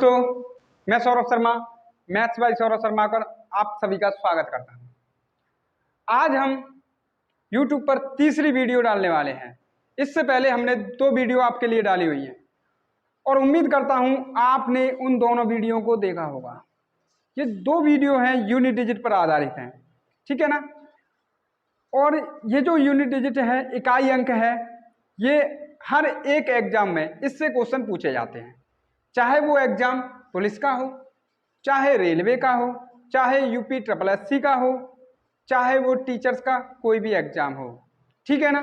दोस्तों, मैं Saurabh Sharma, maths by Saurabh Sharma पर आप सभी का स्वागत करता हूं। आज हम YouTube पर तीसरी वीडियो डालने वाले हैं। इससे पहले हमने 2 वीडियो आपके लिए डाली हुई है और उम्मीद करता हूं आपने उन दोनों वीडियो को देखा होगा। ये 2 वीडियो हैं यूनिट डिजिट पर आधारित हैं, ठीक है ना। और ये जो यूनिट डिजिट है, इकाई अंक है, ये हर एक एग्जाम में इससे क्वेश्चन पूछे जाते हैं, चाहे वो एग्जाम पुलिस का हो, चाहे रेलवे का हो, चाहे यूपी SSC का हो, चाहे वो टीचर्स का कोई भी एग्जाम हो, ठीक है ना।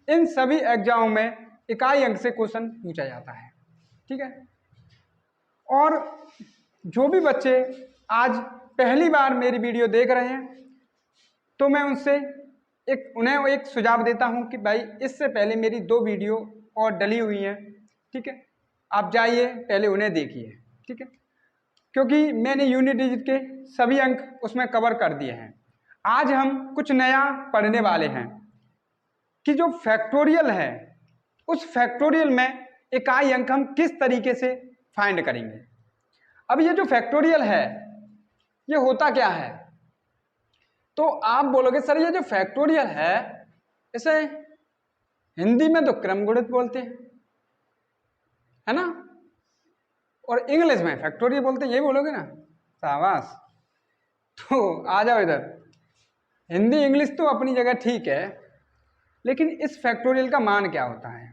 इन सभी एग्जामों में इकाई अंक से क्वेश्चन पूछा जाता है, ठीक है। और जो भी बच्चे आज पहली बार मेरी वीडियो देख रहे हैं, तो मैं उनसे उन्हें एक सुझाव देता हूं कि भाई इससे पहले मेरी 2 वीडियो और डली हुई हैं, ठीक है। आप जाइए पहले उन्हें देखिए, ठीक है, क्योंकि मैंने यूनिट डिजिट के सभी अंक उसमें कवर कर दिए हैं। आज हम कुछ नया पढ़ने वाले हैं कि जो फैक्टोरियल है, उस फैक्टोरियल में इकाई अंक हम किस तरीके से फाइंड करेंगे। अब ये जो फैक्टोरियल है, ये होता क्या है? तो आप बोलोगे सर ये जो फैक्टोरियल है, इसे हिंदी में तो क्रमगुणित बोलते हैं, है ना, और इंग्लिश में फैक्टोरियल बोलते हैं, यही बोलोगे ना। शाबाश। तो आ जाओ इधर। हिंदी इंग्लिश तो अपनी जगह ठीक है, लेकिन इस फैक्टोरियल का मान क्या होता है?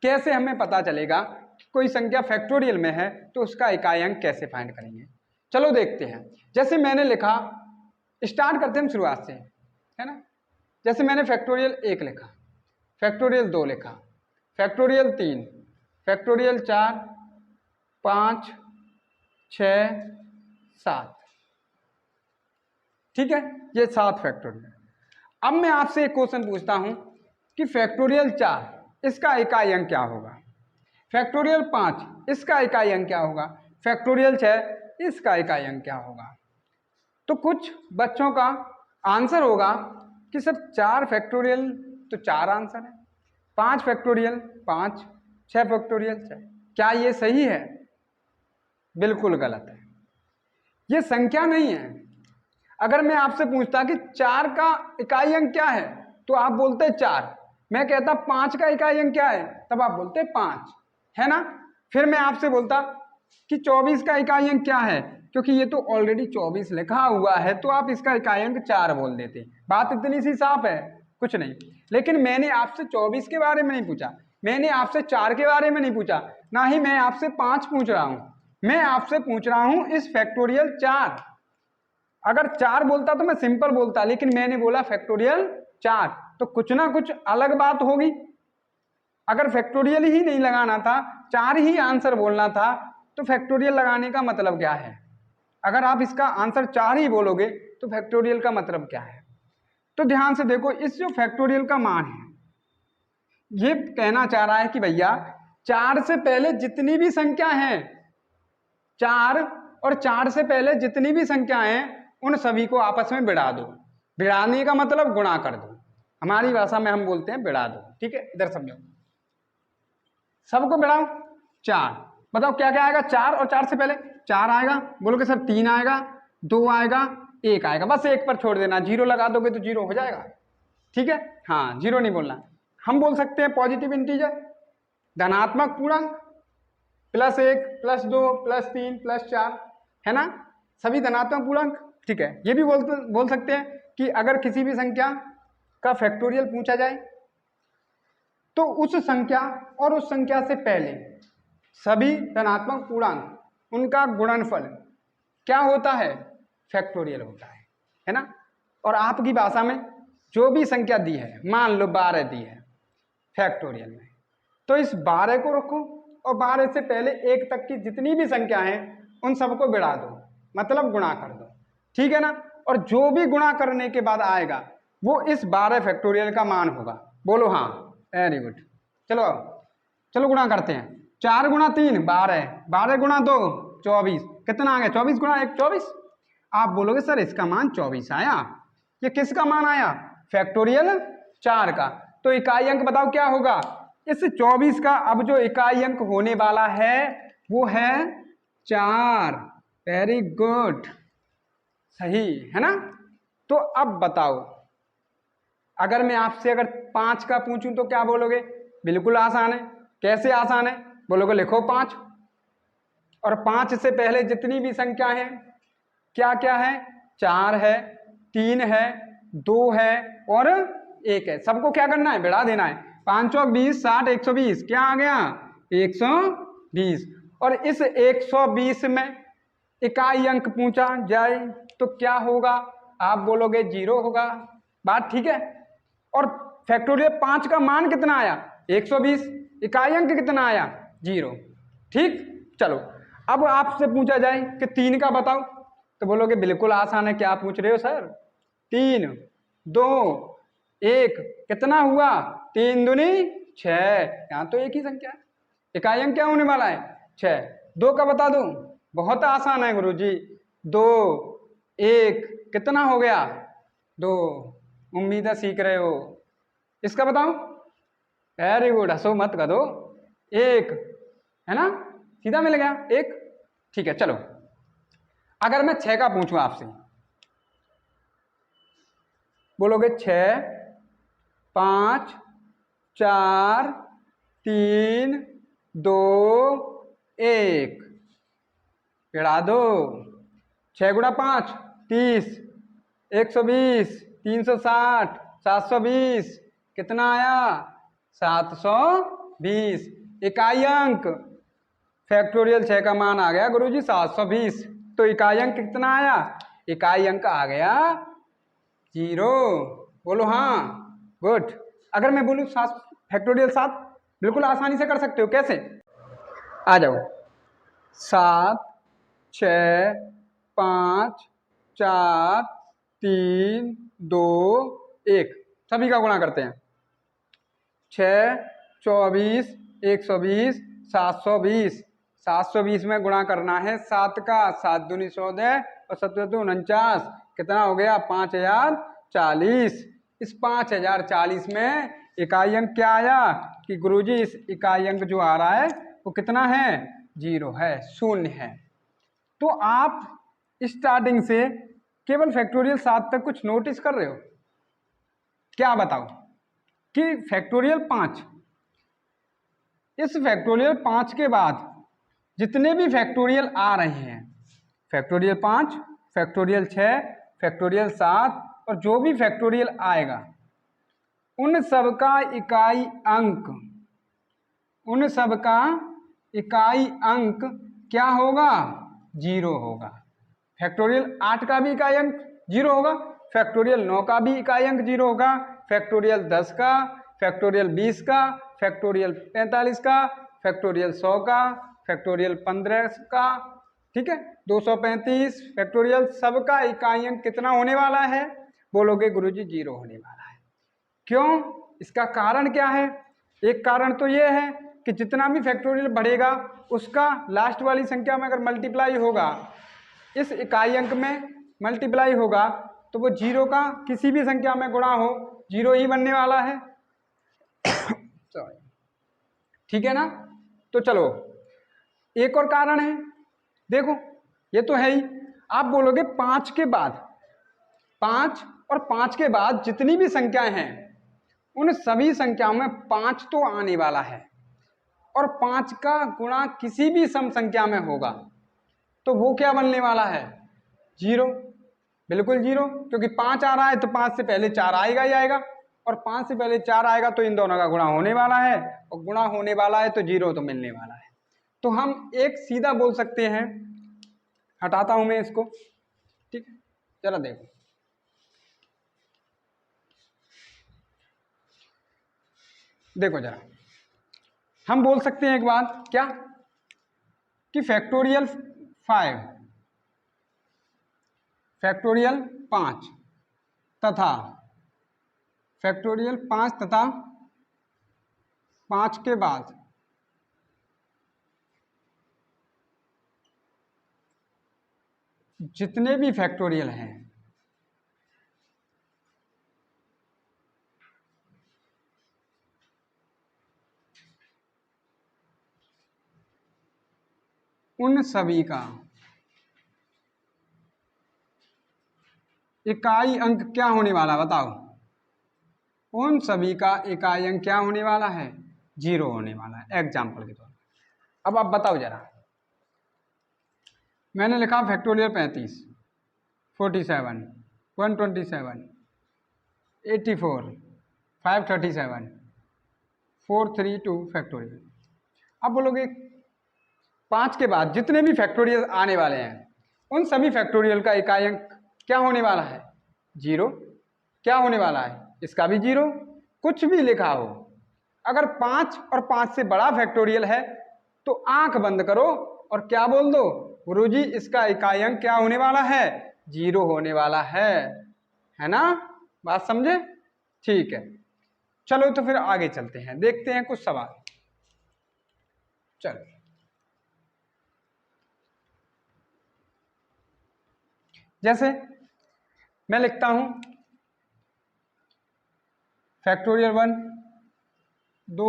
कैसे हमें पता चलेगा कि कोई संख्या फैक्टोरियल में है, तो उसका इकाई अंक कैसे फाइंड करेंगे? चलो देखते हैं। जैसे मैंने लिखा, स्टार्ट करते हैं हम शुरुआत से, है ना। जैसे मैंने फैक्टोरियल 1 लिखा, फैक्टोरियल 2 लिखा, फैक्टोरियल 3, फैक्टोरियल 4, 5, 6, 7, ठीक है, ये 7 फैक्टोरियल। अब मैं आपसे एक क्वेश्चन पूछता हूं कि फैक्टोरियल 4 इसका इकाई अंक क्या होगा, फैक्टोरियल 5 इसका इकाई अंक क्या होगा, फैक्टोरियल 6 इसका इकाई अंक क्या होगा। तो कुछ बच्चों का आंसर होगा कि सर 4 फैक्टोरियल तो 4 आंसर है, 5 फैक्टोरियल 5, 6 फैक्टोरियल 6। क्या ये सही है? बिल्कुल गलत है, ये संख्या नहीं है। अगर मैं आपसे पूछता कि 4 का इकाई अंक क्या है, तो आप बोलते 4। मैं कहता 5 का इकाई अंक क्या है, तब आप बोलते 5, है ना। फिर मैं आपसे बोलता कि 24 का इकाई अंक क्या है, क्योंकि ये तो ऑलरेडी 24 लिखा हुआ है, तो आप इसका इकाई अंक 4 बोल देते। बात इतनी सी साफ है, कुछ नहीं। लेकिन मैंने आपसे 24 के बारे में नहीं पूछा, मैंने आपसे 4 के बारे में नहीं पूछा, ना ही मैं आपसे 5 पूछ रहा हूं। मैं आपसे पूछ रहा हूं इस फैक्टोरियल 4। अगर 4 बोलता तो मैं सिंपल बोलता, लेकिन मैंने बोला फैक्टोरियल 4, तो कुछ ना कुछ अलग बात होगी। अगर फैक्टोरियल ही नहीं लगाना था, 4 ही आंसर बोलना था, तो फैक्टोरियल लगाने का मतलब क्या है? अगर आप इसका आंसर 4 ही बोलोगे तो फैक्टोरियल का मतलब क्या है? तो ध्यान से देखो, इस जो फैक्टोरियल का मान है, ये कहना चाह रहा है कि भैया 4 से पहले जितनी भी संख्या है, 4 और 4 से पहले जितनी भी संख्या हैं, उन सभी को आपस में भिड़ा दो। भिड़ाने का मतलब गुणा कर दो, हमारी भाषा में हम बोलते हैं भिड़ा दो, ठीक है। इधर समझो, सबको भिड़ाओ। 4, बताओ क्या क्या आएगा? 4 और 4 से पहले 4 आएगा, बोलोगे सर 3 आएगा, 2 आएगा, 1 आएगा, बस 1 पर छोड़ देना, 0 लगा दोगे तो 0 हो जाएगा, ठीक है। हाँ, 0 नहीं बोलना। हम बोल सकते हैं पॉजिटिव इंटीजर, धनात्मक पूर्णांक, +1, +2, +3, +4, है ना, सभी धनात्मक पूर्णांक, ठीक है। ये भी बोल सकते हैं कि अगर किसी भी संख्या का फैक्टोरियल पूछा जाए, तो उस संख्या और उस संख्या से पहले सभी धनात्मक पूर्णांक उनका गुणनफल क्या होता है? फैक्टोरियल होता है ना। और आपकी भाषा में जो भी संख्या दी है, मान लो 12 दी है फैक्टोरियल में, तो इस 12 को रखो और 12 से पहले 1 तक की जितनी भी संख्या है उन सबको भिड़ा दो, मतलब गुणा कर दो, ठीक है ना। और जो भी गुणा करने के बाद आएगा वो इस 12 फैक्टोरियल का मान होगा। बोलो हाँ, वेरी गुड। चलो गुणा करते हैं। 4 गुणा 3 12, 12 गुणा 2 24, कितना आ गया? 24 गुणा 1 24। आप बोलोगे सर इसका मान 24 आया, ये किसका मान आया? फैक्टोरियल 4 का। तो इकाई अंक बताओ क्या होगा? इस 24 का अब जो इकाई अंक होने वाला है वो है 4। वेरी गुड, सही है ना। तो अब बताओ, अगर मैं आपसे अगर 5 का पूछूं तो क्या बोलोगे? बिल्कुल आसान है। कैसे आसान है? बोलोगे लिखो 5, और 5 से पहले जितनी भी संख्या है क्या क्या है? 4 है, 3 है, 2 है और 1 है। सबको क्या करना है? बढ़ा देना है। 5 चौक 20, 60, 120, क्या आ गया? 120। और इस 120 में इकाई अंक पूछा जाए तो क्या होगा? आप बोलोगे 0 होगा। बात ठीक है। और फैक्टोरियल 5 का मान कितना आया? 120। इकाई अंक कितना आया? 0। ठीक। चलो, अब आपसे पूछा जाए कि 3 का बताओ, तो बोलोगे बिल्कुल आसान है। क्या पूछ रहे हो सर? 3, 2, 1, कितना हुआ? 3 दूनी 6। यहाँ तो एक ही संख्या है, इकाई अंक क्या होने वाला है? 6। 2 का बता दूं? बहुत आसान है गुरुजी। 2, 1, कितना हो गया? 2। उम्मीद है सीख रहे हो। इसका बताओ? वेरी गुड, हंसो मत कर दो। 1 है ना, सीधा मिल गया 1। ठीक है, चलो अगर मैं 6 का पूछूं आपसे, बोलोगे 6, 5, 4, 3, 2, 1, गिरा दो। 6 गुणा 5 30, 120, 360, 720, कितना आया? 720। इकाई अंक फैक्टोरियल 6 का मान आ गया गुरुजी 720। तो इकाई अंक कितना आया? इकाई अंक आ गया 0। बोलो हाँ। गुड। अगर मैं बोलूं 7 फैक्टोरियल 7, बिल्कुल आसानी से कर सकते हो। कैसे? आ जाओ। 7, 6, 5, 4, 3, 2, 1, सभी का गुणा करते हैं। 6, 24, 120, 720। 720 में गुणा करना है 7 का। 7 दूनी 14 और 7 दूनी 49, कितना हो गया? 5040। इस 5040 में इकाई अंक क्या आया कि गुरुजी इस इकाई अंक जो आ रहा है वो कितना है? 0 है, 0 है। तो आप स्टार्टिंग से केवल फैक्टोरियल 7 तक कुछ नोटिस कर रहे हो? क्या बताओ कि फैक्टोरियल 5, इस फैक्टोरियल 5 के बाद जितने भी फैक्टोरियल आ रहे हैं, फैक्टोरियल 5, फैक्टोरियल 6, फैक्टोरियल 7 और जो भी फैक्टोरियल आएगा, उन सबका इकाई अंक, उन सबका इकाई अंक क्या होगा? 0 होगा। फैक्टोरियल 8 का भी इकाई अंक 0 होगा, फैक्टोरियल 9 का भी इकाई अंक 0 होगा, फैक्टोरियल 10 का, फैक्टोरियल 20 का, फैक्टोरियल 45 का, फैक्टोरियल 100 का, फैक्टोरियल 15 का, ठीक है, 235 फैक्टोरियल, सबका इकाई अंक कितना होने वाला है? बोलोगे गुरुजी 0 होने वाला है। क्यों? इसका कारण क्या है? एक कारण तो यह है कि जितना भी फैक्टोरियल बढ़ेगा उसका लास्ट वाली संख्या में अगर मल्टीप्लाई होगा, इस इकाई अंक में मल्टीप्लाई होगा, तो वो 0 का किसी भी संख्या में गुणा हो 0 ही बनने वाला है। ठीक है ना। तो चलो एक और कारण है, देखो ये तो है ही। आप बोलोगे 5 के बाद, 5 और 5 के बाद जितनी भी संख्याएं हैं उन सभी संख्याओं में 5 तो आने वाला है, और 5 का गुणा किसी भी सम संख्या में होगा तो वो क्या बनने वाला है? 0। बिल्कुल 0, क्योंकि 5 आ रहा है तो 5 से पहले 4 आएगा ही आएगा, और 5 से पहले 4 आएगा तो इन दोनों का गुणा होने वाला है, और गुणा होने वाला है तो 0 तो मिलने वाला है। तो हम एक सीधा बोल सकते हैं, हटाता हूं मैं इसको, ठीक है, चलो देखो, देखो जरा, हम बोल सकते हैं एक बात, क्या कि फैक्टोरियल 5, फैक्टोरियल 5 तथा फैक्टोरियल 5 तथा 5 के बाद जितने भी फैक्टोरियल हैं उन सभी का इकाई अंक क्या होने वाला, बताओ। उन सभी का इकाई अंक क्या होने वाला है, 0 होने वाला है, एग्जाम्पल के तौर पर। अब आप बताओ जरा, मैंने लिखा फैक्टोरियल 35, 47, 127, 84, 537, 432 फैक्टोरियल। अब बोलोगे 5 के बाद जितने भी फैक्टोरियल आने वाले हैं उन सभी फैक्टोरियल का इकाई अंक क्या होने वाला है, 0। क्या होने वाला है, इसका भी 0। कुछ भी लिखा हो, अगर 5 और 5 से बड़ा फैक्टोरियल है तो आंख बंद करो और क्या बोल दो, गुरुजी इसका इकाई अंक क्या होने वाला है, 0 होने वाला है ना। बात समझे, ठीक है। चलो तो फिर आगे चलते हैं, देखते हैं कुछ सवाल। चलो जैसे मैं लिखता हूं फैक्टोरियल 1, 2,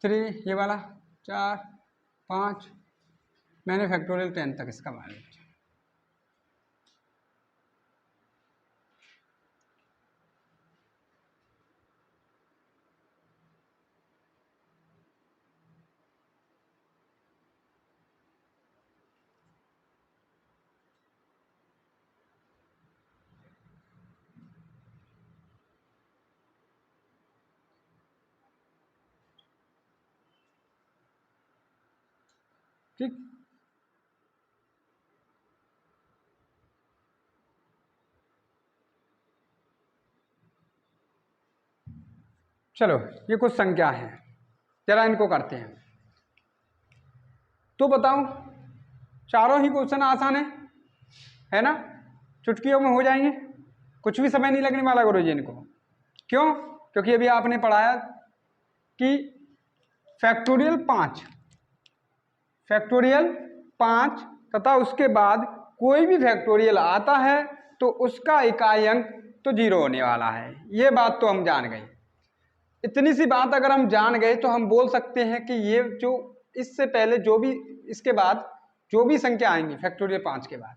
3, ये वाला 4, 5, मैंने फैक्टोरियल 10 तक इसका मान लिया। ठीक, चलो ये कुछ संख्या है, जरा इनको करते हैं। तो बताओ, चारों ही क्वेश्चन आसान है ना, चुटकियों में हो जाएंगे, कुछ भी समय नहीं लगने वाला गुरुजी इनको। क्यों, क्योंकि अभी आपने पढ़ाया कि फैक्टोरियल 5 तथा उसके बाद कोई भी फैक्टोरियल आता है तो उसका इकाई अंक तो 0 होने वाला है। ये बात तो हम जान गए। इतनी सी बात अगर हम जान गए तो हम बोल सकते हैं कि ये जो इससे पहले जो भी, इसके बाद जो भी संख्या आएंगी फैक्टोरियल 5 के बाद,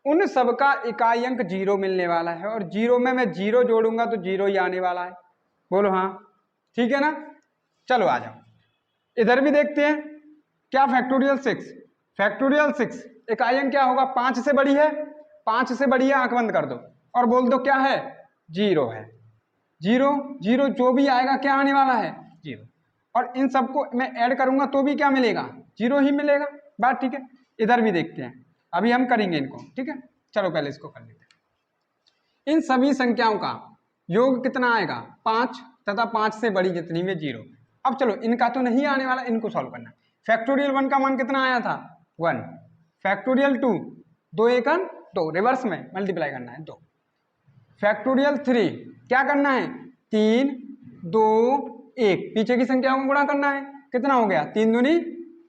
उन सबका इकाई अंक 0 मिलने वाला है। और 0 में मैं 0 जोड़ूंगा तो 0 ही आने वाला है। बोलो हाँ, ठीक है ना। चलो आ जाओ, इधर भी देखते हैं। क्या फैक्टोरियल 6 इकाई अंक क्या होगा, 5 से बड़ी है, 5 से बड़ी है, आंख बंद कर दो और बोल दो क्या है, 0 है। 0 जो भी आएगा क्या आने वाला है, 0। और इन सबको मैं ऐड करूंगा तो भी क्या मिलेगा, 0 ही मिलेगा। बात ठीक है। इधर भी देखते हैं, अभी हम करेंगे इनको, ठीक है। चलो पहले इसको कर लेते हैं। इन सभी संख्याओं का योग कितना आएगा, 5 तथा 5 से बड़ी जितनी में 0। अब चलो इनका तो नहीं आने वाला, इनको सॉल्व करना है। फैक्टोरियल 1 का मान कितना आया था, 1। फैक्टोरियल 2, 2 1 2, रिवर्स में मल्टीप्लाई करना है 2। फैक्टोरियल 3 क्या करना है, 3 2 1, पीछे की संख्याओं को गुणा करना है। कितना हो गया, 3 दूनी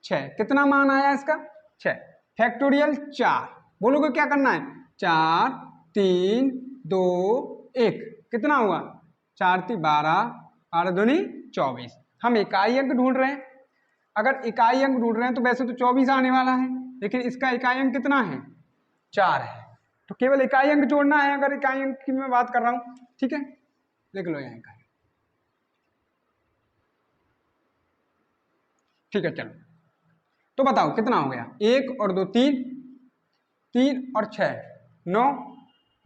6, कितना मान आया इसका, 6। फैक्टोरियल 4, बोलोगे क्या करना है, 4 3 2 1, कितना हुआ, 4 3 12, 12 दूनी 24। हम इकाई अंक ढूंढ रहे हैं। अगर इकाई अंक ढूंढ रहे हैं तो वैसे तो 24 आने वाला है, लेकिन इसका इकाई अंक कितना है, 4 है। तो केवल इकाई अंक जोड़ना है, अगर इकाई अंक की मैं बात कर रहा हूं, ठीक है। लिख लो यहाँ इकाई, ठीक है। चलो तो बताओ कितना हो गया, 1 और 2 3, 3 और 6 9,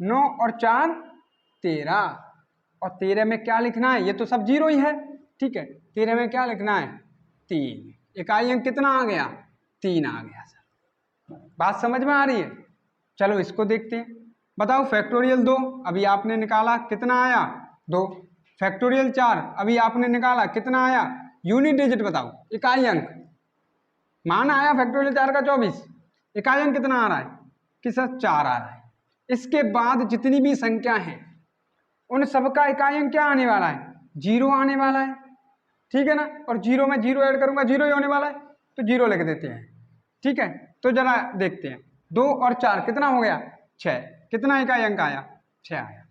9 और 4 13, और 13 में क्या लिखना है, ये तो सब 0 ही है, ठीक है। 13 में क्या लिखना है, 3। इकाई अंक कितना आ गया, 3 आ गया सर। बात समझ में आ रही है। चलो इसको देखते हैं। बताओ फैक्टोरियल 2 अभी आपने निकाला, कितना आया, 2। फैक्टोरियल 4 अभी आपने निकाला, कितना आया, यूनिट डिजिट बताओ, इकाई अंक। मान आया फैक्टोरियल 4 का 24, इकाई अंक कितना आ रहा है कि सर 4 आ रहा है। इसके बाद जितनी भी संख्या है उन सबका इकाई अंक क्या आने वाला है, 0 आने वाला है, ठीक है ना। और 0 में 0 ऐड करूंगा, 0 ही होने वाला है, तो 0 लिख देते हैं, ठीक है। तो जरा देखते हैं, 2 और 4 कितना हो गया, 6, कितना इकाई अंक आया, 6 आया।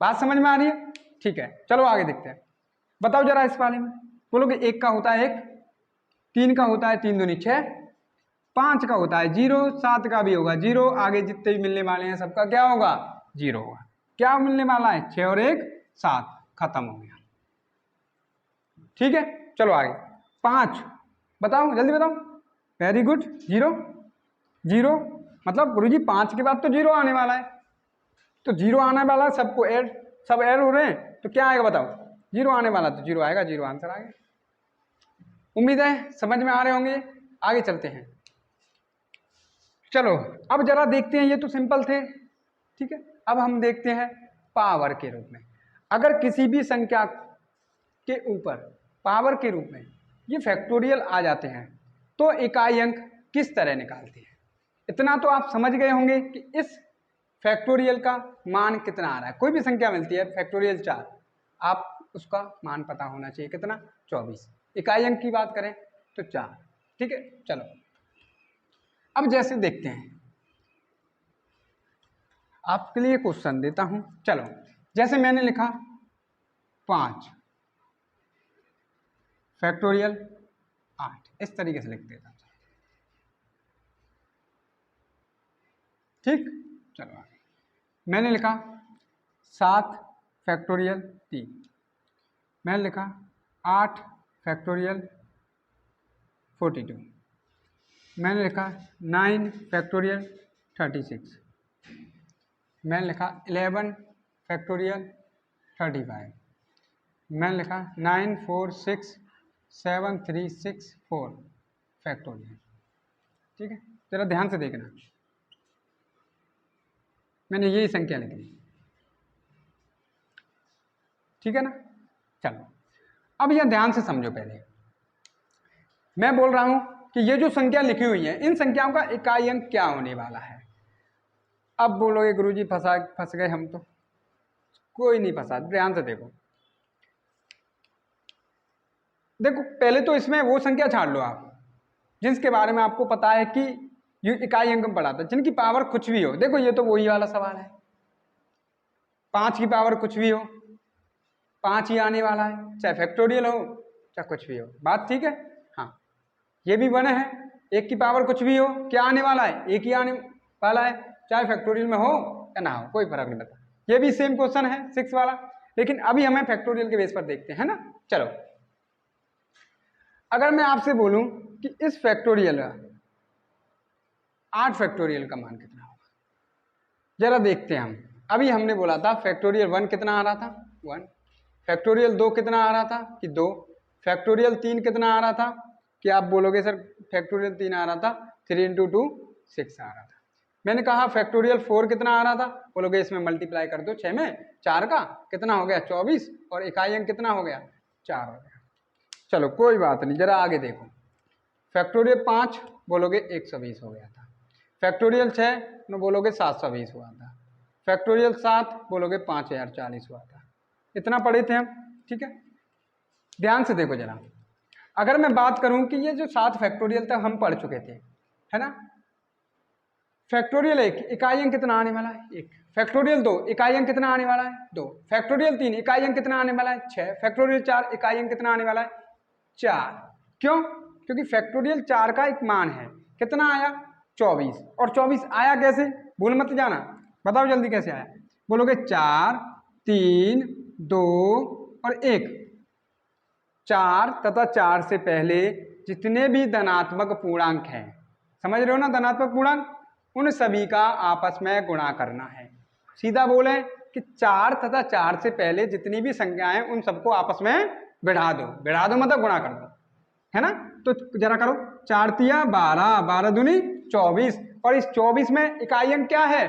बात समझ में आ रही है, ठीक है। चलो आगे देखते हैं। बताओ जरा इस वाले में, बोलोगे 1 का होता है 1, 3 का होता है 3 दूनी 6, 5 का होता है 0, 7 का भी होगा 0, आगे जितने भी मिलने वाले हैं सबका क्या होगा 0 होगा। क्या मिलने वाला है 6 और 1 7, खत्म हो गया। ठीक है, चलो आगे 5 बताओ, जल्दी बताओ। वेरी गुड, 0 0 मतलब गुरुजी 5 के बाद तो 0 आने वाला है, तो 0 आने वाला है, सबको ऐड, सब ऐड हो रहे हैं तो क्या आएगा बताओ, 0 आने वाला तो 0 आएगा, 0 आंसर आ गया। उम्मीद है समझ में आ रहे होंगे। आगे चलते हैं, चलो अब जरा देखते हैं, ये तो सिंपल थे, ठीक है। अब हम देखते हैं पावर के रूप में, अगर किसी भी संख्या के ऊपर पावर के रूप में ये फैक्टोरियल आ जाते हैं तो इकाई अंक किस तरह निकालते हैं। इतना तो आप समझ गए होंगे कि इस फैक्टोरियल का मान कितना आ रहा है। कोई भी संख्या मिलती है फैक्टोरियल 4, आप उसका मान पता होना चाहिए कितना 24, इकाई अंक की बात करें तो 4, ठीक है। चलो अब जैसे देखते हैं, आपके लिए क्वेश्चन देता हूं, चलो जैसे मैंने लिखा 5 फैक्टोरियल 8, इस तरीके से लिख देता हूं, ठीक। चलो आगे मैंने लिखा 7 फैक्टोरियल 3, मैंने लिखा 8 फैक्टोरियल 42, मैंने लिखा 9 फैक्टोरियल 36, मैंने लिखा 11 फैक्टोरियल 35, मैंने लिखा 9 4 6 7 3 6 4 फैक्टोरियल, ठीक है। जरा ध्यान से देखना, मैंने यही संख्या लिख दी, ठीक है ना। चलो अब यह ध्यान से समझो, पहले मैं बोल रहा हूं कि ये जो संख्या लिखी हुई है इन संख्याओं का इकाई अंक क्या होने वाला है। अब बोलोगे गुरुजी फंस गए हम तो, कोई नहीं फंसा, ध्यान से देखो। देखो पहले तो इसमें वो संख्या छाड़ लो आप जिसके बारे में आपको पता है कि ये इकाई अंक में पढ़ा था, जिनकी पावर कुछ भी हो। देखो ये तो वही वाला सवाल है, 5 की पावर कुछ भी हो 5 ही आने वाला है, चाहे फैक्टोरियल हो चाहे कुछ भी हो, बात ठीक है। हाँ ये भी बने हैं, 1 की पावर कुछ भी हो क्या आने वाला है 1 ही आने वाला है, चाहे फैक्टोरियल में हो या ना हो, कोई फर्क नहीं पड़ता। ये भी सेम क्वेश्चन है 6 वाला, लेकिन अभी हमें फैक्टोरियल के बेस पर देखते हैं ना। चलो अगर मैं आपसे बोलूं कि इस फैक्टोरियल 8 फैक्टोरियल का मान कितना होगा, जरा देखते हैं हम। अभी हमने बोला था फैक्टोरियल 1 कितना आ रहा था 1, फैक्टोरियल 2 कितना आ रहा था कि 2, फैक्टोरियल 3 कितना आ रहा था कि आप बोलोगे सर फैक्टोरियल 3 आ रहा था 3 × 2 6 आ रहा था। मैंने कहा फैक्टोरियल 4 कितना आ रहा था, बोलोगे इसमें मल्टीप्लाई कर दो 6 में, 4 का कितना हो गया 24, और इकाई अंक कितना हो गया 4 हो गया। चलो कोई बात नहीं, जरा आगे देखो। फैक्टोरियल 5 बोलोगे 120 हो गया था, फैक्टोरियल 6 बोलोगे 720 हुआ था, फैक्टोरियल 7 बोलोगे 5040 हुआ था। इतना पढ़े थे हम, ठीक है। ध्यान से देखो जरा, अगर मैं बात करूं कि ये जो 7 फैक्टोरियल तक हम पढ़ चुके थे, है ना। फैक्टोरियल 1 इकाई अंक कितना आने वाला है 1, फैक्टोरियल 2 इकाई अंक कितना आने वाला है 2, फैक्टोरियल 3 इकाई अंक कितना आने वाला है 6, फैक्टोरियल 4 इकाई अंक कितना आने वाला है 4। क्यों, क्योंकि फैक्टोरियल 4 का एक मान है कितना आया 24, और 24 आया कैसे, भूल मत जाना, बताओ जल्दी कैसे आया। बोलोगे 4 3 2 और 1, 4 तथा 4 से पहले जितने भी धनात्मक पूर्णांक हैं, समझ रहे हो ना, धनात्मक पूर्णांक, उन सभी का आपस में गुणा करना है। सीधा बोले कि 4 तथा 4 से पहले जितनी भी संख्याएं उन सबको आपस में बढ़ा दो, बढ़ा दो मतलब गुणा कर दो, है ना। तो जरा करो, 4 तिया 12, 12 दूनी 24, और इस 24 में इकाई अंक क्या है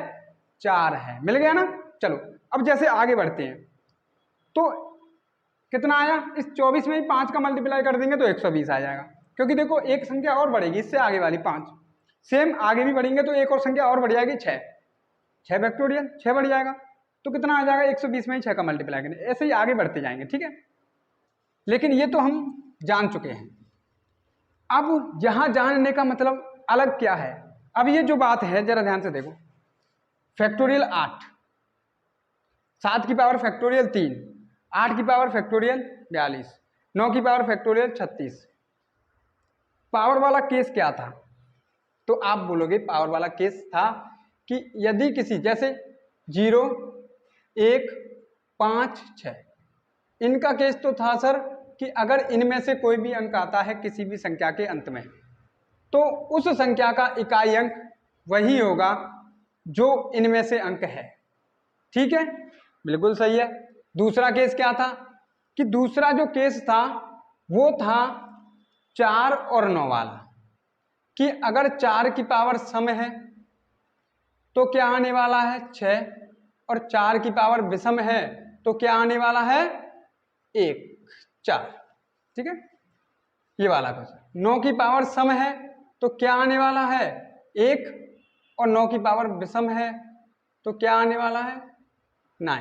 4 है, मिल गया ना। चलो अब जैसे आगे बढ़ते हैं तो कितना आया, इस 24 में ही 5 का मल्टीप्लाई कर देंगे तो 120 आ जाएगा, क्योंकि देखो एक संख्या और बढ़ेगी इससे आगे वाली 5, सेम आगे भी बढ़ेंगे तो एक और संख्या और बढ़ जाएगी 6 फैक्टोरियल 6 बढ़ जाएगा, तो कितना आ जाएगा 120 में ही 6 का मल्टीप्लाई करेंगे, ऐसे ही आगे बढ़ते जाएंगे, ठीक है। लेकिन ये तो हम जान चुके हैं, अब यहां जानने का मतलब अलग क्या है। अब ये जो बात है जरा ध्यान से देखो, फैक्टोरियल 8, 7 की पावर फैक्टोरियल 3, 8 की पावर फैक्टोरियल 42, 9 की पावर फैक्टोरियल 36, पावर वाला केस क्या था? तो आप बोलोगे पावर वाला केस था कि यदि किसी जैसे 0, 1, 5, 6 इनका केस तो था सर कि अगर इनमें से कोई भी अंक आता है किसी भी संख्या के अंत में तो उस संख्या का इकाई अंक वही होगा जो इनमें से अंक है। ठीक है, बिल्कुल सही है। दूसरा केस क्या था कि दूसरा जो केस था वो था 4 और 9 वाला कि अगर 4 की पावर सम है तो क्या आने वाला है 6 और 4 की पावर विषम है तो क्या आने वाला है 1, 4। ठीक है, ये वाला क्वेश्चन। 9 की पावर सम है तो क्या आने वाला है 1 और 9 की पावर विषम है तो क्या आने वाला है 9।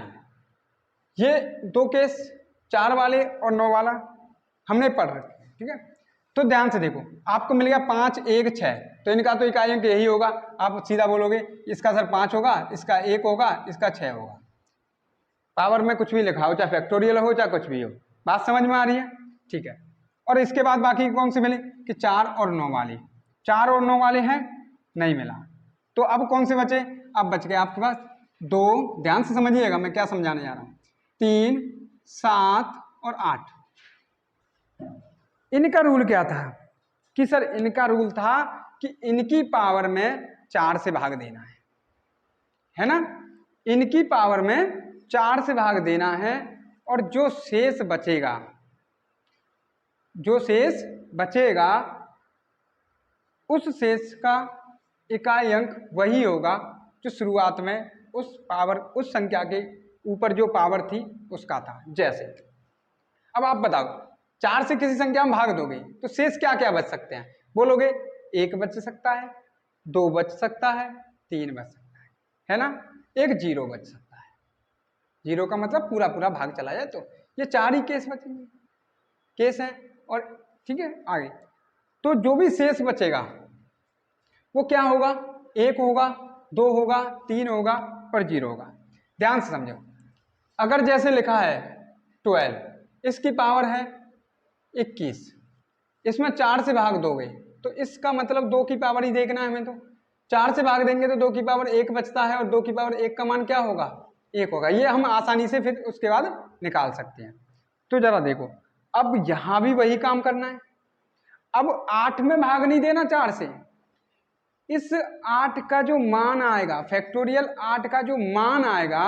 ये दो केस 4 वाले और 9 वाला हमने पढ़ रखे। ठीक है, तो ध्यान से देखो, आपको मिल गया 5, 1, 6, तो इनका तो इकाई अंक यही होगा। आप सीधा बोलोगे इसका सर 5 होगा, इसका 1 होगा, इसका 6 होगा। पावर में कुछ भी लिखा हो, चाहे फैक्टोरियल हो चाहे कुछ भी हो, बात समझ में आ रही है? ठीक है, और इसके बाद बाकी कौन से मिले कि 4 और 9 वाली। 4 और 9 वाले हैं, नहीं मिला, तो अब कौन से बचे? अब बच गए आपके पास 2, ध्यान से समझिएगा मैं क्या समझाने जा रहा हूं, 3, 7 और 8। इनका रूल क्या था कि सर इनका रूल था कि इनकी पावर में 4 से भाग देना है ना, इनकी पावर में 4 से भाग देना है और जो शेष बचेगा उस शेष का इकाई अंक वही होगा जो शुरुआत में उस संख्या के ऊपर जो पावर थी उसका था। जैसे अब आप बताओ 4 से किसी संख्या में भाग दोगे तो शेष क्या क्या बच सकते हैं? बोलोगे 1 बच सकता है, 2 बच सकता है, 3 बच सकता है ना, एक 0 बच सकता है। 0 का मतलब पूरा पूरा भाग चला जाए, तो ये 4 ही केस बचेंगे, केस है। और ठीक है, आगे तो जो भी शेष बचेगा वो क्या होगा? 1 होगा, 2 होगा, 3 होगा और 0 होगा। ध्यान से समझो, अगर जैसे लिखा है 12, इसकी पावर है 21, इसमें 4 से भाग दोगे तो इसका मतलब 2 की पावर ही देखना है हमें, तो 4 से भाग देंगे तो 2 की पावर 1 बचता है और 2 की पावर 1 का मान क्या होगा? 1 होगा। ये हम आसानी से फिर उसके बाद निकाल सकते हैं। तो जरा देखो, अब यहां भी वही काम करना है। अब 8 में भाग नहीं देना 4 से, इस 8 का जो मान आएगा, फैक्टोरियल 8 का जो मान आएगा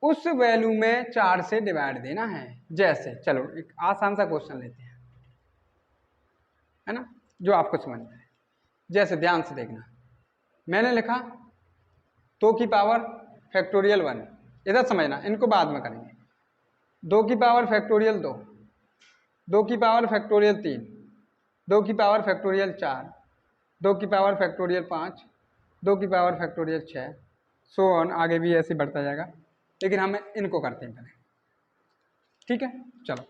उस वैल्यू में 4 से डिवाइड देना है। जैसे चलो एक आसान सा क्वेश्चन लेते हैं, है ना, जो आपको समझ में आए। जैसे ध्यान से देखना, मैंने लिखा 2 की पावर फैक्टोरियल 1, इधर समझना, इनको बाद में करेंगे। 2 की पावर फैक्टोरियल 2, 2 की पावर फैक्टोरियल 3, 2 की पावर फैक्टोरियल 4, 2 की पावर फैक्टोरियल 5, 2 की पावर फैक्टोरियल 6, सो ऑन, आगे भी ऐसे बढ़ता जाएगा, लेकिन हम इनको करते हैं पहले। ठीक है, चलो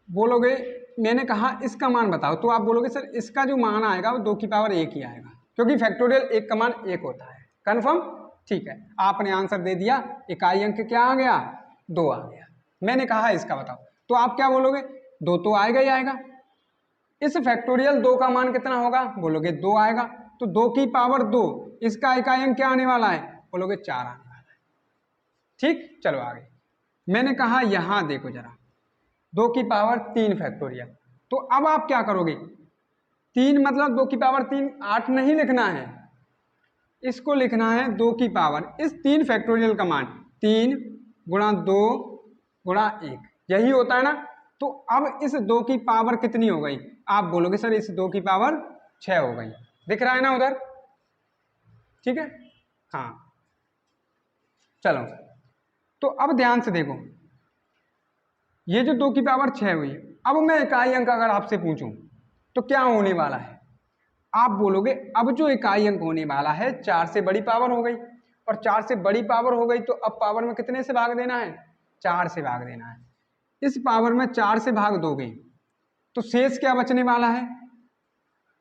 बोलोगे मैंने कहा इसका मान बताओ, तो आप बोलोगे सर इसका जो मान आएगा वो 2 की पावर 1 ही आएगा, क्योंकि फैक्टोरियल 1 का मान 1 होता है। कन्फर्म? ठीक है, आपने आंसर दे दिया, इकाई अंक क्या आ गया? 2 आ गया। मैंने कहा इसका बताओ, तो आप क्या बोलोगे? 2 तो आएगा ही आएगा। इस फैक्टोरियल 2 का मान कितना होगा? बोलोगे 2 आएगा। तो 2 की पावर 2, इसका इकाई अंक क्या आने वाला है? बोलोगे 4 आने वाला है। ठीक, चलो आगे। मैंने कहा यहां देखो जरा, 2 की पावर 3 फैक्टोरियल, तो अब आप क्या करोगे? 3 मतलब 2 की पावर 3, 8 नहीं लिखना है, इसको लिखना है 2 की पावर, इस 3 फैक्टोरियल का मान 3 गुणा 2 गुणा 1, यही होता है ना। तो अब इस 2 की पावर कितनी हो गई? आप बोलोगे सर इस 2 की पावर 6 हो गई। दिख रहा है ना उधर? ठीक है, हाँ चलो, तो अब ध्यान से देखो, ये जो 2 की पावर 6 हुई, अब मैं इकाई अंक अगर आपसे पूछूं तो क्या होने वाला है? आप बोलोगे अब जो इकाई अंक होने वाला है 4 से बड़ी पावर हो गई, और 4 से बड़ी पावर हो गई तो अब पावर में कितने से भाग देना है? 4 से भाग देना है। इस पावर में 4 से भाग दोगे तो शेष क्या बचने वाला है?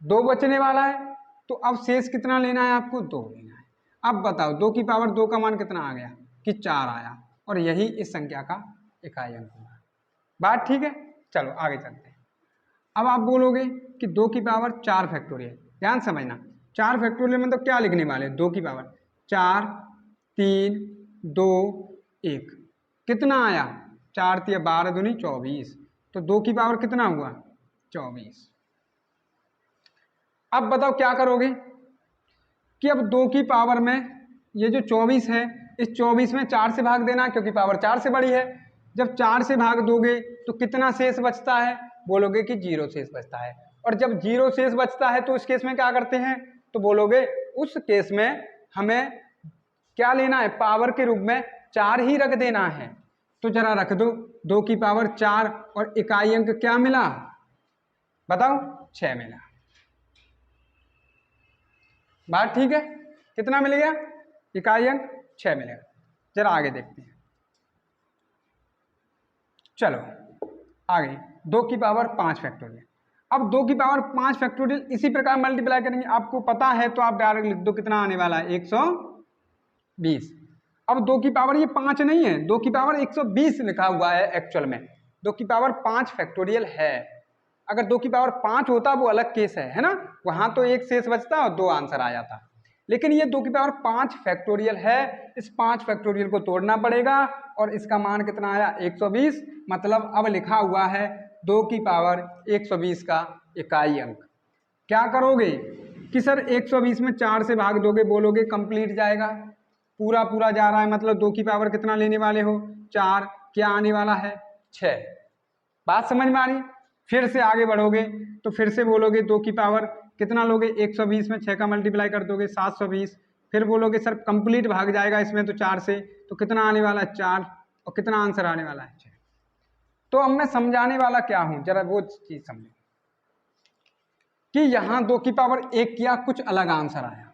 2 बचने वाला है। तो अब शेष कितना लेना है आपको? 2 लेना है। अब बताओ 2 की पावर 2 का मान कितना आ गया? कि 4 आया, और यही इस संख्या का इकाई अंक होगा। बात ठीक है? चलो आगे चलते हैं। अब आप बोलोगे कि 2 की पावर 4 फैक्टोरियल, ध्यान समझना, 4 फैक्टोरियल में तो क्या लिखने वाले, 2 की पावर 4, 3, 2, 1, कितना आया, 4 तिया 12 दूनी 24, तो 2 की पावर कितना हुआ, 24। अब बताओ क्या करोगे कि अब 2 की पावर में ये जो 24 है, इस 24 में 4 से भाग देना, क्योंकि पावर 4 से बड़ी है। जब 4 से भाग दोगे तो कितना शेष बचता है, बोलोगे कि 0 शेष बचता है। और जब 0 शेष बचता है तो उस केस में क्या करते हैं, तो बोलोगे उस केस में हमें क्या लेना है, पावर के रूप में 4 ही रख देना है। तो जरा रख दो, 2 की पावर 4 और इकाई अंक क्या मिला, बताओ, 6 मिला। बात ठीक है, कितना मिल गया, इकाई अंक 6 मिलेगा। जरा आगे देखते हैं, चलो आगे 2 की पावर 5 फैक्टोरियल। अब 2 की पावर 5 फैक्टोरियल इसी प्रकार मल्टीप्लाई करेंगे, आपको पता है तो आप डायरेक्ट लिख दो, कितना आने वाला है, 120। अब 2 की पावर ये 5 नहीं है, 2 की पावर 120 लिखा हुआ है एक्चुअल में, 2 की पावर 5 फैक्टोरियल है। अगर 2 की पावर 5 होता वो अलग केस है ना, वहां तो एक शेष बचता और 2 आंसर आ जाता, लेकिन ये 2 की पावर 5 फैक्टोरियल है, इस 5 फैक्टोरियल को तोड़ना पड़ेगा और इसका मान कितना आया, 120। मतलब अब लिखा हुआ है 2 की पावर 120 का इकाई अंक। क्या करोगे कि सर 120 में 4 से भाग दोगे, बोलोगे कंप्लीट जाएगा, पूरा पूरा जा रहा है, मतलब 2 की पावर कितना लेने वाले हो, 4, क्या आने वाला है, 6। बात समझ में आ रही, फिर से आगे बढ़ोगे तो फिर से बोलोगे 2 की पावर कितना लोगे, 120 में 6 का मल्टीप्लाई कर दोगे 720, फिर बोलोगे सर कंप्लीट भाग जाएगा इसमें तो 4 से, तो कितना आने वाला है, 4, और कितना आंसर आने वाला है, 6। तो अब मैं समझाने वाला क्या हूं, जरा वो चीज समझो कि यहां 2 की पावर 1 किया, कुछ अलग आंसर आया,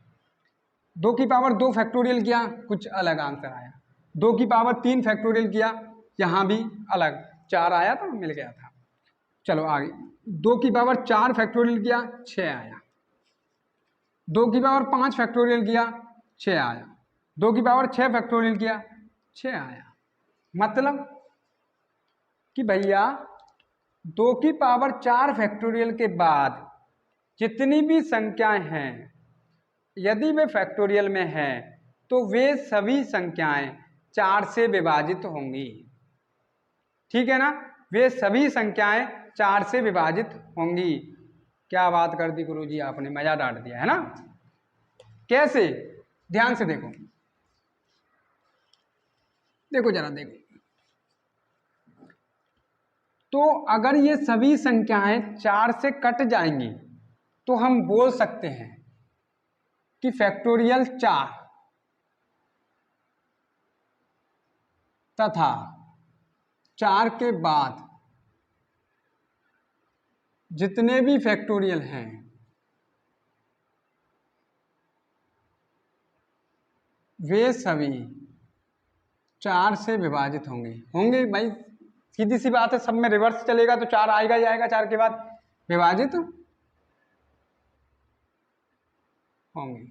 2 की पावर 2 फैक्टोरियल किया, कुछ अलग आंसर आया, 2 की पावर 3 फैक्टोरियल किया, यहां भी अलग 4 आया था, मिल गया था। चलो आगे, 2 की पावर 4 फैक्टोरियल किया, 6 आया, 2 की पावर 5 फैक्टोरियल किया, 6 आया, 2 की पावर 6 फैक्टोरियल किया, 6 आया। मतलब कि भैया 2 की पावर 4 फैक्टोरियल के बाद जितनी भी संख्याएं हैं, यदि वे फैक्टोरियल में हैं तो वे सभी संख्याएं 4 से विभाजित होंगी, ठीक है ना, वे सभी संख्याएं 4 से विभाजित होंगी। क्या बात कर दी गुरुजी आपने, मजा डांट दिया है ना। कैसे, ध्यान से देखो, देखो जरा देखो, तो अगर ये सभी संख्याएं 4 से कट जाएंगी तो हम बोल सकते हैं कि फैक्टोरियल 4 तथा 4 के बाद जितने भी फैक्टोरियल हैं वे सभी 4 से विभाजित होंगे। होंगे भाई, सीधी सी बात है, सब में रिवर्स चलेगा तो 4 आएगा ही आएगा, 4 के बाद विभाजित होंगे।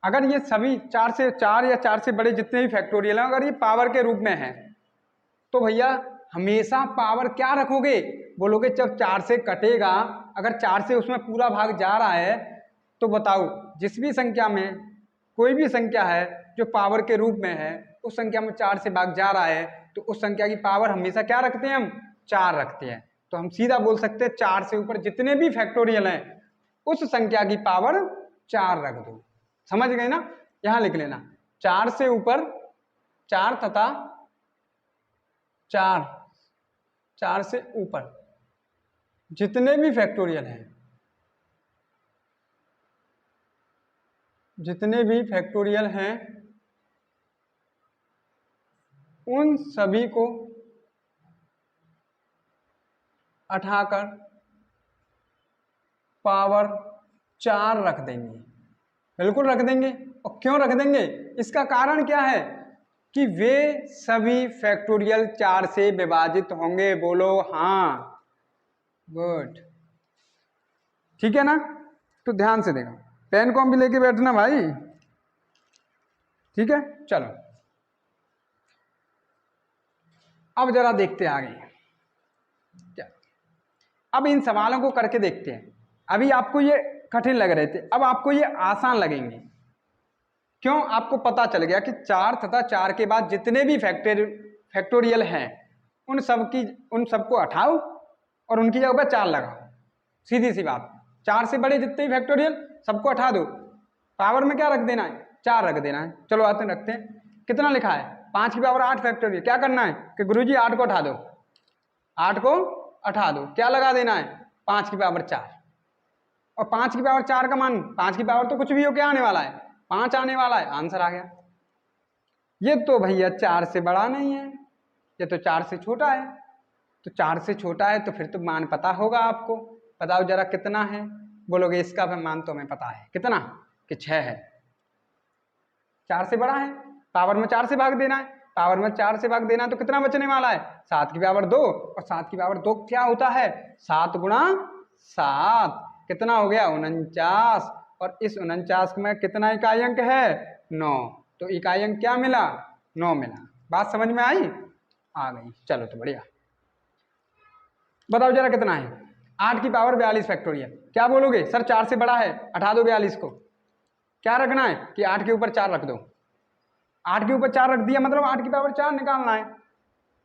अगर ये सभी 4 से 4 या 4 से बड़े जितने भी फैक्टोरियल हैं, अगर ये पावर के रूप में है तो भैया हमेशा पावर क्या रखोगे, बोलोगे जब 4 से कटेगा, अगर 4 से उसमें पूरा भाग जा रहा है तो बताओ जिस भी संख्या में, कोई भी संख्या है जो पावर के रूप में है, उस संख्या में 4 से भाग जा रहा है तो उस संख्या की पावर हमेशा क्या रखते हैं, हम 4 रखते हैं। तो हम सीधा बोल सकते हैं 4 से ऊपर जितने भी फैक्टोरियल हैं उस संख्या की पावर 4 रख दो। समझ गए ना, यहां लिख लेना 4 से ऊपर 4 तथा 4, 4 से ऊपर जितने भी फैक्टोरियल हैं, जितने भी फैक्टोरियल हैं उन सभी को उठाकर पावर 4 रख देंगे। बिल्कुल रख देंगे। और क्यों रख देंगे, इसका कारण क्या है कि वे सभी फैक्टोरियल 4 से विभाजित होंगे। बोलो हाँ, गुड, ठीक है ना। तो ध्यान से देखो, पेन कॉम भी लेके बैठना भाई, ठीक है। चलो अब जरा देखते हैं आगे क्या। अब इन सवालों को करके देखते हैं। अभी आपको ये कठिन लग रहे थे, अब आपको ये आसान लगेंगे। क्यों? आपको पता चल गया कि 4 तथा 4 के बाद जितने भी फैक्टोरियल हैं उन सबको हटाओ और उनकी जगह पर 4 लगाओ। सीधी सी बात। 4 से बड़े जितने भी फैक्टोरियल सबको हटा दो, पावर में क्या रख देना है? 4 रख देना है। चलो आते रखते हैं। कितना लिखा है? 5 की पावर 8 फैक्टोरियल। क्या करना है कि गुरुजी 8 को हटा दो, 8 को हटा दो, क्या लगा देना है? 5 की पावर 4। और 5 की पावर 4 का मान, 5 की पावर तो कुछ भी हो, क्या आने वाला है? 5 आने वाला है। आंसर आ गया। ये तो भैया 4 से बड़ा नहीं है, ये तो 4 से छोटा है। तो 4 से छोटा है तो फिर तो मान पता होगा आपको। बताओ जरा कितना है? बोलोगे इसका मान तो हमें पता है। कितना? कि 6 है। 4 से बड़ा है, पावर में 4 से भाग देना है। पावर में 4 से भाग देना है तो कितना बचने वाला है? 7 की पावर 2। और 7 की पावर 2 क्या होता है? 7 गुणा 7 कितना हो गया? 49। और इस 49 में कितना इकाई अंक है? 9। तो इकाई अंक क्या मिला? 9 मिला। बात समझ में आई? आ गई। चलो तो बढ़िया। बताओ जरा कितना है? 8 की पावर 42 फैक्टोरियल। क्या बोलोगे? सर 4 से बड़ा है, हटा दो 42 को। क्या रखना है कि 8 के ऊपर 4 रख दो। 8 के ऊपर 4 रख दिया मतलब 8 की पावर 4 निकालना है।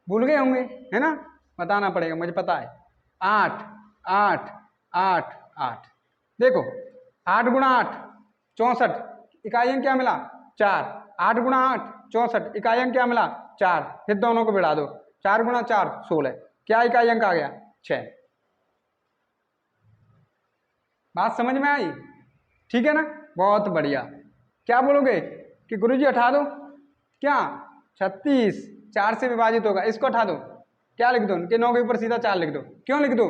भूल गए होंगे, है ना? बताना पड़ेगा, मुझे पता है। 8 8 8 8। देखो 8 गुणा 8 64, इकाई अंक क्या मिला? 4। 8 गुणा 8 64, इकाई अंक क्या मिला? 4। फिर दोनों को बढ़ा दो, 4 गुणा 4 16, क्या इकाई अंक आ गया? 6। बात समझ में आई? ठीक है ना? बहुत बढ़िया। क्या बोलोगे कि गुरुजी हटा दो? क्या? 36 4 से विभाजित होगा, इसको हटा दो। क्या लिख दो? कि 9 के ऊपर सीधा 4 लिख दो। क्यों लिख दो?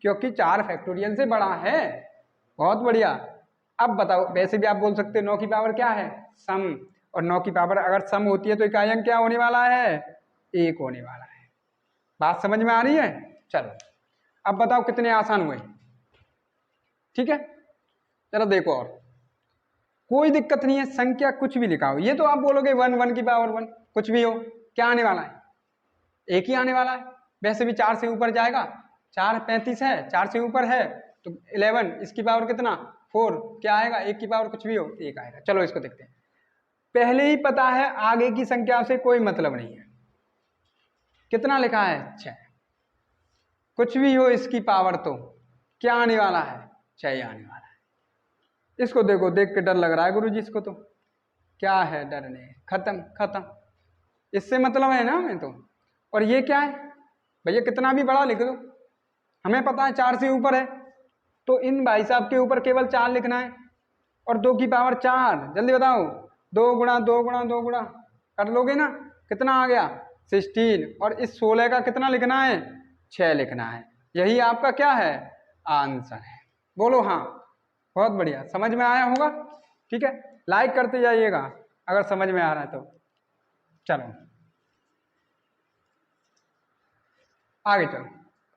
क्योंकि 4 फैक्टोरियल से बड़ा है। बहुत बढ़िया। अब बताओ, वैसे भी आप बोल सकते हो 9 की पावर क्या है? सम। और 9 की पावर अगर सम होती है तो इकाई अंक क्या होने वाला है? 1 होने वाला है। बात समझ में आ रही है? चलो अब बताओ कितने आसान हुए। ठीक है, जरा देखो। और कोई दिक्कत नहीं है, संख्या कुछ भी लिखाओ। ये तो आप बोलोगे 1 1 की पावर 1, कुछ भी हो, क्या आने वाला है? 1 ही आने वाला है। वैसे भी 4 से ऊपर जाएगा, 4 35 है, 4 से ऊपर है तो 11, इसकी पावर कितना? 4, क्या आएगा? 1 की पावर कुछ भी हो 1 आएगा। चलो इसको देखते हैं। पहले ही पता है आगे की संख्या से कोई मतलब नहीं है। कितना लिखा है? 6। कुछ भी हो इसकी पावर तो क्या आने वाला है? 6 ही आने वाला है। इसको देखो, देख के डर लग रहा है गुरुजी इसको तो। क्या है डरने? खत्म खत्म, इससे मतलब है ना हमें तो। और ये क्या है भैया? कितना भी बड़ा लिख दो, हमें पता है 4 से ऊपर है तो इन भाई साहब के ऊपर केवल 4 लिखना है। और 2 की पावर 4, जल्दी बताओ। 2 गुणा 2 गुणा 2 गुणा कर लोगे ना? कितना आ गया? 16। और इस 16 का कितना लिखना है? 6 लिखना है। यही आपका क्या है? आंसर है। बोलो हाँ। बहुत बढ़िया, समझ में आया होगा। ठीक है, लाइक करते जाइएगा अगर समझ में आ रहा है तो। चलो आगे चलो।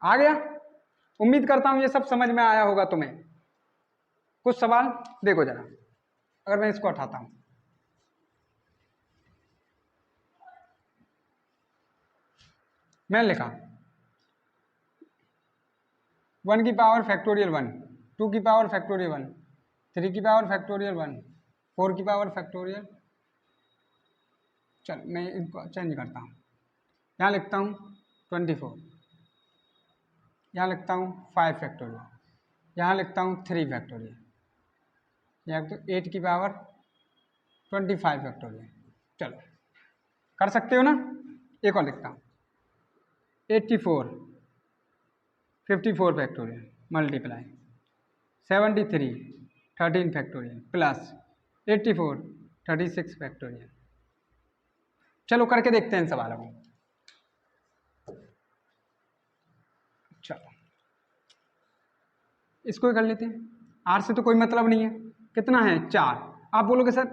आ गया? उम्मीद करता हूं ये सब समझ में आया होगा तुम्हें। कुछ सवाल देखो जरा, अगर मैं इसको हटाता हूं। मैंने लिखा 1 की पावर फैक्टोरियल 1, 2 की पावर फैक्टोरियल 1, 3 की पावर फैक्टोरियल 1, 4 की पावर फैक्टोरियल। चल मैं इनको चेंज करता हूँ। यहाँ लिखता हूँ 24, यहाँ लिखता हूँ 5 फैक्टोरियल, यहाँ लिखता हूँ 3 फैक्टोरियल, यहाँ तो 8 की पावर 25 फैक्टोरियल। चलो कर सकते हो ना? एक और लिखता हूँ 84 54 factorial multiply 73 13 factorial plus 84 36 factorial. चलो करके देखते हैं इन सवालों को। चलो इसको ही कर लेते हैं। आर से तो कोई मतलब नहीं है। कितना है? 4। आप बोलोगे सर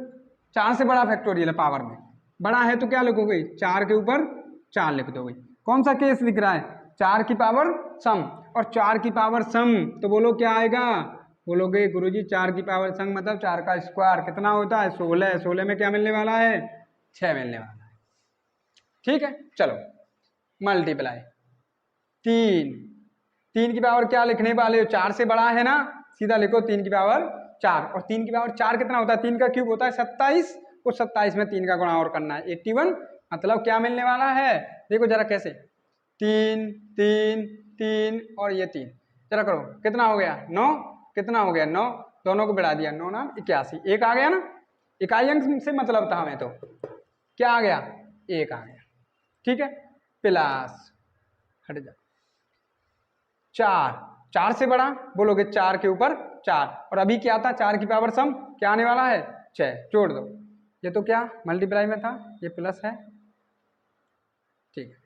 4 से बड़ा फैक्टोरियल है पावर में, बड़ा है तो क्या लिखोगे? 4 के ऊपर 4 लिख दोगे। कौन सा केस लिख रहा है? 4 की पावर सम। और 4 की पावर सम तो बोलो क्या आएगा? बोलोगे गुरुजी 4 की पावर सम मतलब 4 का स्क्वायर कितना होता है? 16। 16 में क्या मिलने वाला है? 6 मिलने वाला है। ठीक है, चलो मल्टीप्लाई 3 3 की पावर क्या लिखने वाले हो, 4 से बड़ा है ना, सीधा लिखो 3 की पावर 4। और 3 की पावर 4 कितना होता है, 3 का क्यूब होता है 27, और 27 में 3 का गुणा और करना है 81। मतलब क्या मिलने वाला है, देखो जरा कैसे, 3 3 3 और ये 3, जरा करो कितना हो गया 9, कितना हो गया 9, दोनों को बढ़ा दिया, 9 9 81, एक आ गया ना, इकाई अंक से मतलब था हमें, तो क्या आ गया, एक आ गया। ठीक है, प्लस हट जा 4, 4 से बड़ा बोलोगे 4 के ऊपर 4, और अभी क्या था 4 की पावर सम क्या आने वाला है 6, जोड़ दो, ये तो क्या मल्टीप्लाई में था, ये प्लस है। ठीक है,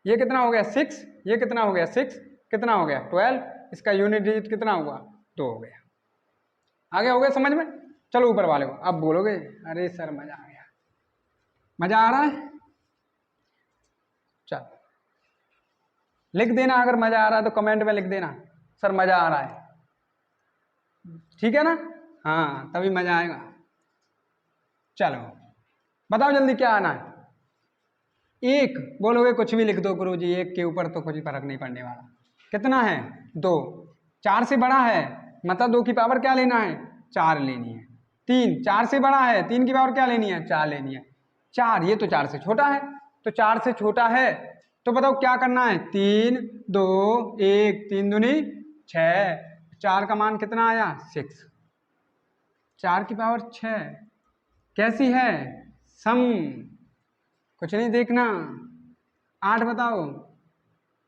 ये कितना हो गया 6, ये कितना हो गया 6, कितना हो गया 12, इसका यूनिट डिजिट कितना हुआ 2 हो गया। आगे हो गया समझ में। चलो ऊपर वाले को अब बोलोगे अरे सर मजा आ गया, मजा आ रहा है, चलो लिख देना, अगर मजा आ रहा है तो कमेंट में लिख देना सर मजा आ रहा है, ठीक है ना, हाँ तभी मजा आएगा। चलो बताओ जल्दी क्या आना है, एक बोलोगे कुछ भी लिख दो गुरुजी, एक के ऊपर तो कुछ फर्क नहीं पड़ने वाला। कितना है 2, 4 से बड़ा है मतलब 2 की पावर क्या लेना है 4 लेनी है। 3, 4 से बड़ा है, 3 की पावर क्या लेनी है 4 लेनी है। 4, ये तो 4 से छोटा है, तो 4 से छोटा है तो बताओ क्या करना है, 3 2 1, 3 दूनी 6, 4 का मान कितना आया 6, 4 की पावर 6 कैसी है सम, कुछ नहीं देखना। 8 बताओ,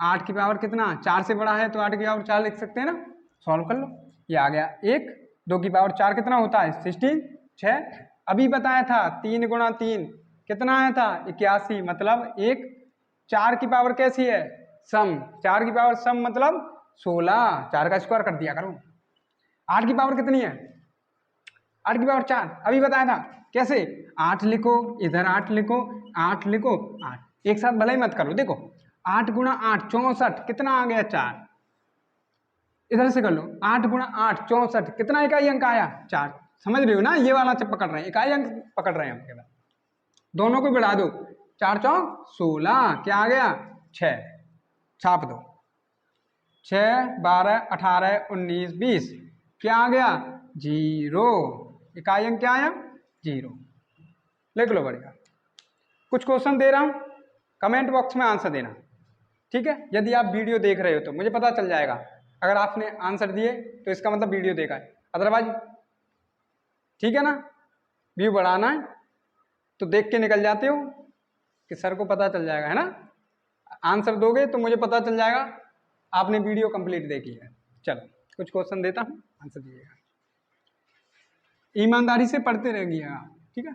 8 की पावर कितना, 4 से बड़ा है तो 8 की पावर 4 लिख सकते हैं ना, सॉल्व कर लो, ये आ गया 1। 2 की पावर 4 कितना होता है 16, 6 अभी बताया था, 3 गुणा 3 कितना आया था 81, मतलब 1। 4 की पावर कैसी है सम, 4 की पावर सम मतलब 16, 4 का स्क्वायर कर दिया करो। 8 की पावर कितनी है, 8 की पावर 4 अभी बताया था, कैसे 8 लिखो इधर 8 लिखो, 8 लिखो 8 एक साथ भले ही मत करो, देखो 8 गुणा 8 64, कितना आ गया 4, इधर से कर लो 8 गुणा 8 64, कितना इकाई अंक आया 4, समझ रहे हो ना, ये वाला पकड़ रहे हैं, इकाई अंक पकड़ रहे हैं हम केवल, दोनों को बढ़ा दो, 4 चौक 16, क्या आ गया 6, छाप दो 6 12 18 19 20, क्या आ गया 0, इकाई अंक क्या आया 0, लिख लो बढ़िया। कुछ क्वेश्चन दे रहा हूं, कमेंट बॉक्स में आंसर देना, ठीक है। यदि आप वीडियो देख रहे हो तो मुझे पता चल जाएगा, अगर आपने आंसर दिए तो इसका मतलब वीडियो देखा है, अदरवाइज ठीक है ना, व्यू बढ़ाना है तो देख के निकल जाते हो कि सर को पता चल जाएगा, है ना, आंसर दोगे तो मुझे पता चल जाएगा आपने वीडियो कंप्लीट देखी है। चलो कुछ क्वेश्चन देता हूं, आंसर दीजिएगा, ईमानदारी से पढ़ते रहिएगा, ठीक है।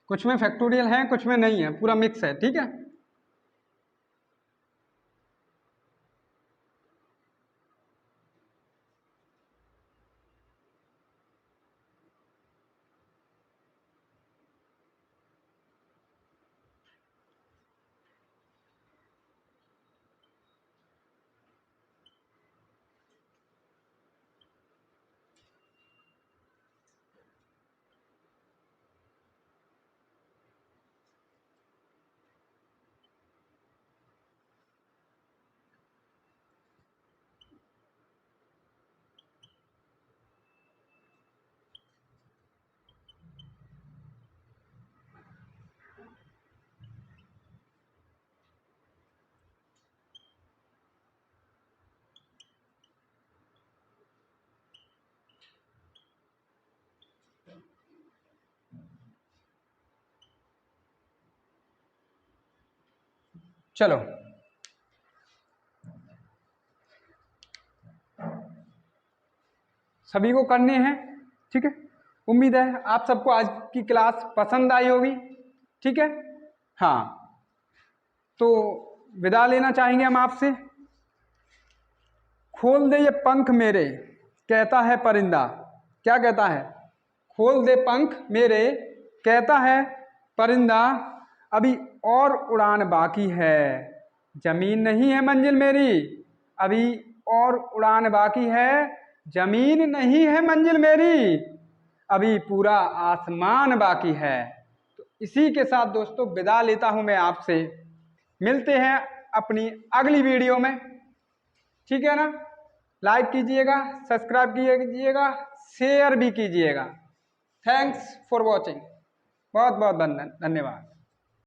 कुछ में फैक्टोरियल है कुछ में नहीं है, पूरा मिक्स है, ठीक है। चलो सभी को करने हैं, ठीक है। उम्मीद है आप सबको आज की क्लास पसंद आई होगी, ठीक है। हाँ तो विदा लेना चाहेंगे हम आपसे। खोल दे ये पंख मेरे कहता है परिंदा, क्या कहता है, खोल दे पंख मेरे कहता है परिंदा, अभी और उड़ान बाकी है, जमीन नहीं है मंजिल मेरी, अभी और उड़ान बाकी है। जमीन नहीं है मंजिल मेरी, अभी पूरा आसमान बाकी है। तो इसी के साथ दोस्तों विदा लेता हूं मैं आपसे। मिलते हैं अपनी अगली वीडियो में, ठीक है ना। लाइक कीजिएगा, सब्सक्राइब कीजिएगा, शेयर भी कीजिएगा। Thanks for watching. बहुत बहुत धन्यवाद।